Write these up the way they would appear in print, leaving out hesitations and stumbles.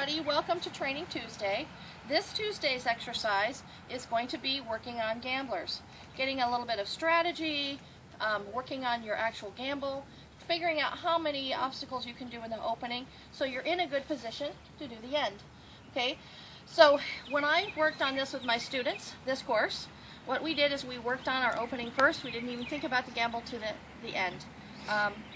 everybody, welcome to Training Tuesday. This Tuesday's exercise is going to be working on gamblers, getting a little bit of strategy, working on your actual gamble, figuring out how many obstacles you can do in the opening so you're in a good position to do the end. Okay, so when I worked on this with my students, this course, what we did is we worked on our opening first. We didn't even think about the gamble to the end.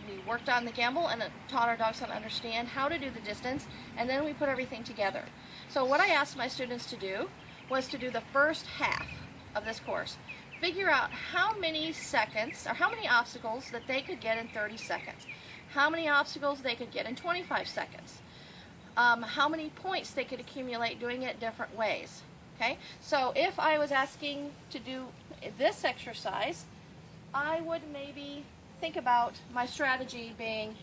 We worked on the gamble and taught our dogs how to understand how to do the distance, and then we put everything together. So what I asked my students to do was to do the first half of this course. Figure out how many seconds, or how many obstacles that they could get in 30 seconds. How many obstacles they could get in 25 seconds. How many points they could accumulate doing it different ways. Okay? So if I was asking to do this exercise, I would maybe think about my strategy being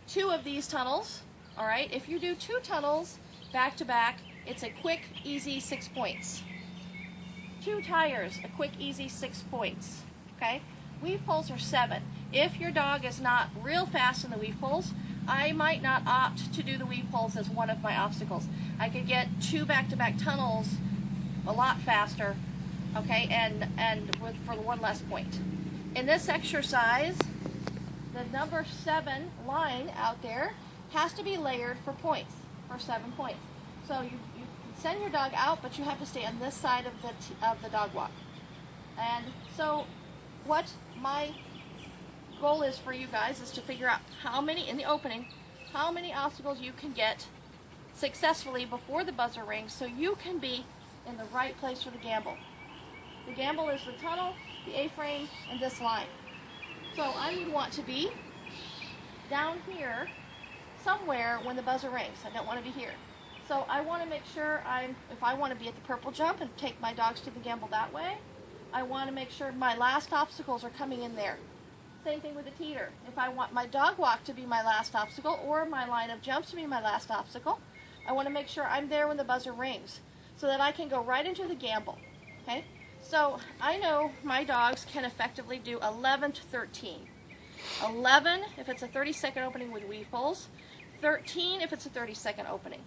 2 of these tunnels. All right, if you do 2 tunnels back to back, it's a quick, easy 6 points. 2 tires, a quick, easy 6 points. Okay, weave pulls are 7. If your dog is not real fast in the weave pulls, I might not opt to do the weave pulls as one of my obstacles. I could get 2 back-to-back tunnels a lot faster, okay, and for 1 less point. In this exercise, the number 7 line out there has to be layered for points, for 7 points. So you send your dog out, but you have to stay on this side of the dog walk. And so what my goal is for you guys is to figure out how many, in the opening, how many obstacles you can get successfully before the buzzer rings so you can be in the right place for the gamble. The gamble is the tunnel, the A-frame, and this line. So I would want to be down here somewhere when the buzzer rings. I don't want to be here. So I want to make sure if I want to be at the purple jump and take my dogs to the gamble that way, I want to make sure my last obstacles are coming in there. Same thing with the teeter. If I want my dog walk to be my last obstacle or my line of jumps to be my last obstacle, I want to make sure I'm there when the buzzer rings so that I can go right into the gamble. Okay? So I know my dogs can effectively do 11 to 13. 11 if it's a 30-second opening with weave pulls, 13 if it's a 30-second opening,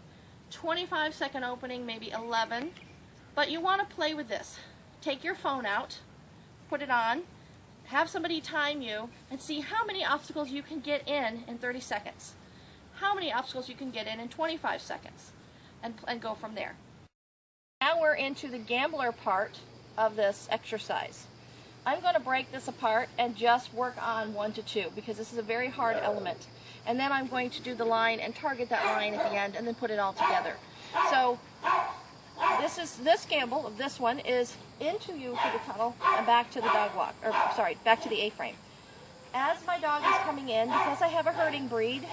25-second opening, maybe 11. But you want to play with this. Take your phone out, put it on, have somebody time you, and see how many obstacles you can get in 30 seconds. How many obstacles you can get in 25 seconds, and go from there. Now we're into the gambler part of this exercise. I'm going to break this apart and just work on 1 to 2 because this is a very hard element. And then I'm going to do the line and target that line at the end and then put it all together. So this gamble of this one is into you through the tunnel and back to the dog walk, or sorry, back to the A-frame. As my dog is coming in, because I have a herding breed,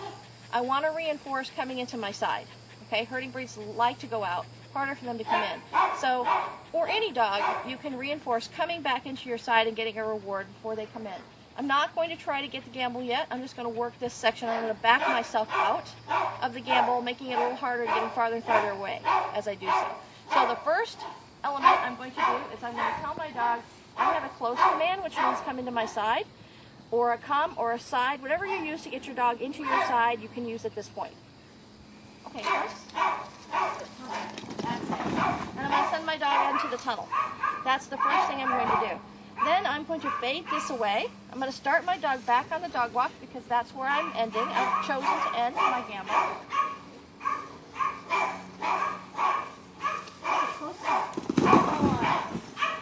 I want to reinforce coming into my side. Okay, herding breeds like to go out. Harder for them to come in. So, or any dog, you can reinforce coming back into your side and getting a reward before they come in. I'm not going to try to get the gamble yet. I'm just going to work this section. I'm going to back myself out of the gamble, making it a little harder, getting farther and farther away as I do so. So the first element I'm going to do is I'm going to tell my dog I have a close command, which means come into my side, or a come or a side. Whatever you use to get your dog into your side, you can use at this point. Okay, first. That's it. And I'm going to send my dog into the tunnel. That's the first thing I'm going to do. Then I'm going to fade this away. I'm going to start my dog back on the dog walk because that's where I'm ending. I've chosen to end my gamble.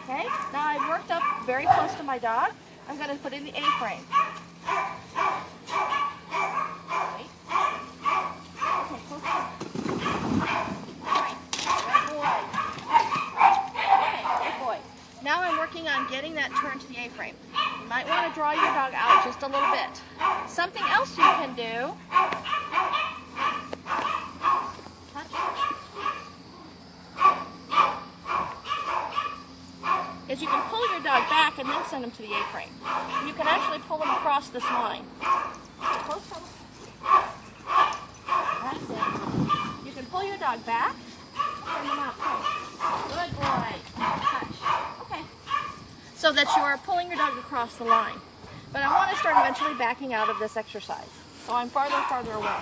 Okay, now I've worked up very close to my dog. I'm going to put in the A-frame. Now I'm working on getting that turn to the A-frame. You might want to draw your dog out just a little bit. Something else you can do is you can pull your dog back and then send him to the A-frame. You can actually pull him across this line. That's it. You can pull your dog back, send him out. Good boy. Touch. So that you are pulling your dog across the line. But I want to start eventually backing out of this exercise. So I'm farther and farther away.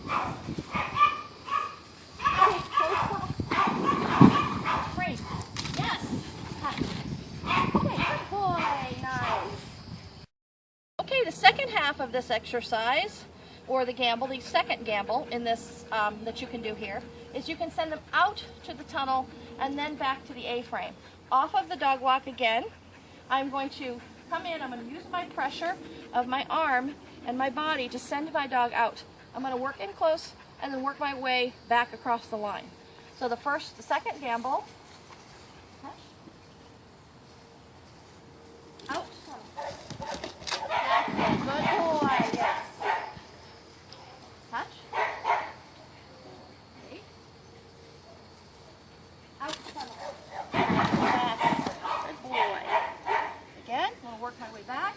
Okay. of this exercise, or the gamble, the second gamble in this that you can do here, is you can send them out to the tunnel and then back to the A-frame. Off of the dog walk again, I'm going to come in, I'm going to use my pressure of my arm and my body to send my dog out. I'm going to work in close and then work my way back across the line. So the second gamble, out, good boy, yes. Touch, okay. Out, yes. Good boy. Again, I'm going to work my way back.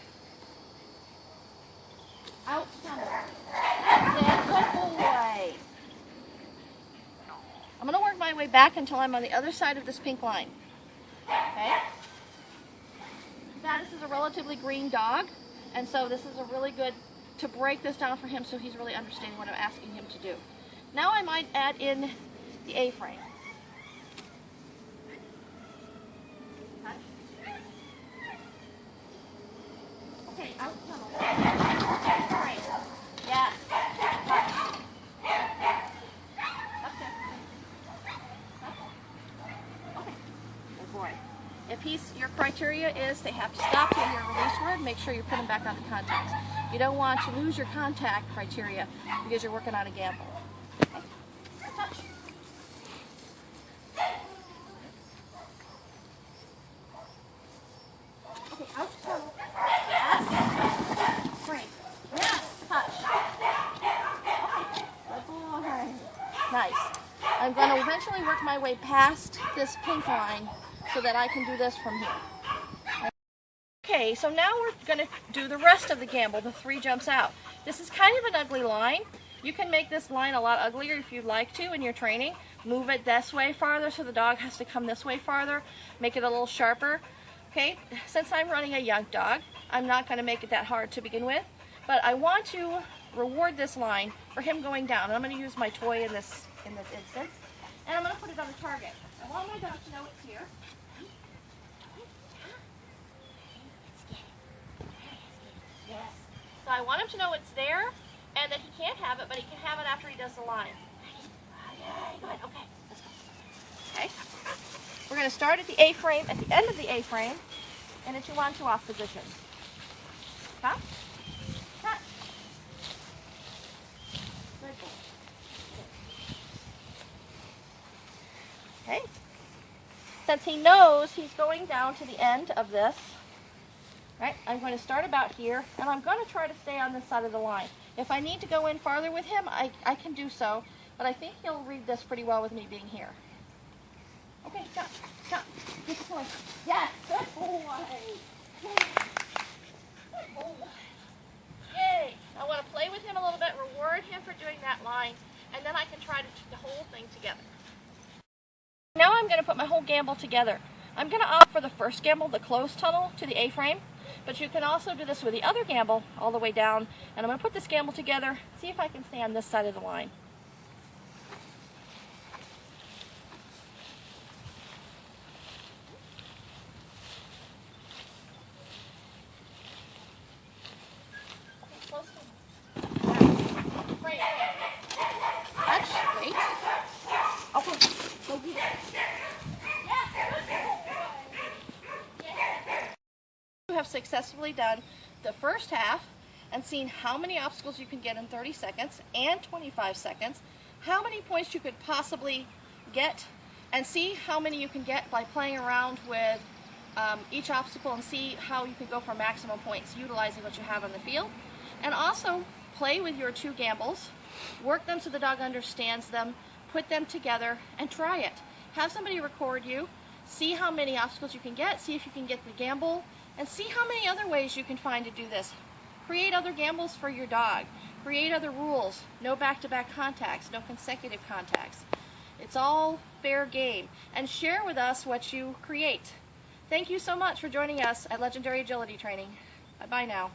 Out, good boy. I'm going to work my way back until I'm on the other side of this pink line. Okay? This is a relatively green dog, and so this is a really good to break this down for him so he's really understanding what I'm asking him to do. Now I might add in the A-frame. Okay, out tunnel. A-frame. Yes. If your criteria is they have to stop when you're release word, make sure you put them back on the contacts. You don't want to lose your contact criteria because you're working on a gamble. Okay. Touch. Okay, out. Yes. Frame. Yes. Touch. Okay. Good boy. Nice. I'm going to eventually work my way past this pink line so that I can do this from here. Okay, so now we're going to do the rest of the gamble, the 3 jumps out. This is kind of an ugly line. You can make this line a lot uglier if you'd like to in your training. Move it this way farther so the dog has to come this way farther. Make it a little sharper. Okay, since I'm running a young dog, I'm not going to make it that hard to begin with, but I want to reward this line for him going down. And I'm going to use my toy in this instance, and I'm going to put it on the target. I want my dog to know it's here. Yes. So I want him to know it's there and that he can't have it, but he can have it after he does the line. Good. Okay. Let's go. Okay. We're going to start at the A-frame, at the end of the A-frame, and into 1-2 off position. Stop. Touch. Good boy. Okay. Since he knows he's going down to the end of this, right, I'm going to start about here, and I'm going to try to stay on this side of the line. If I need to go in farther with him, I can do so, but I think he'll read this pretty well with me being here. Okay, jump, jump, get the point. Yes, good boy. Good boy. Yay. I want to play with him a little bit, reward him for doing that line, and then I can try to do the whole thing together. Now I'm going to put my whole gamble together. I'm going to opt for the first gamble, the closed tunnel to the A-frame, but you can also do this with the other gamble all the way down, and I'm going to put this gamble together, see if I can stay on this side of the line. Okay, close tunnel. Great. Touch, wait. Okay, go get it. You have successfully done the first half and seen how many obstacles you can get in 30 seconds and 25 seconds, how many points you could possibly get, and see how many you can get by playing around with each obstacle and see how you can go for maximum points utilizing what you have on the field. And also play with your 2 gambles, work them so the dog understands them, put them together, and try it. Have somebody record you, see how many obstacles you can get, see if you can get the gamble, and see how many other ways you can find to do this. Create other gambles for your dog. Create other rules. No back-to-back contacts, no consecutive contacts. It's all fair game. And share with us what you create. Thank you so much for joining us at Legendary Agility Training. Bye-bye now.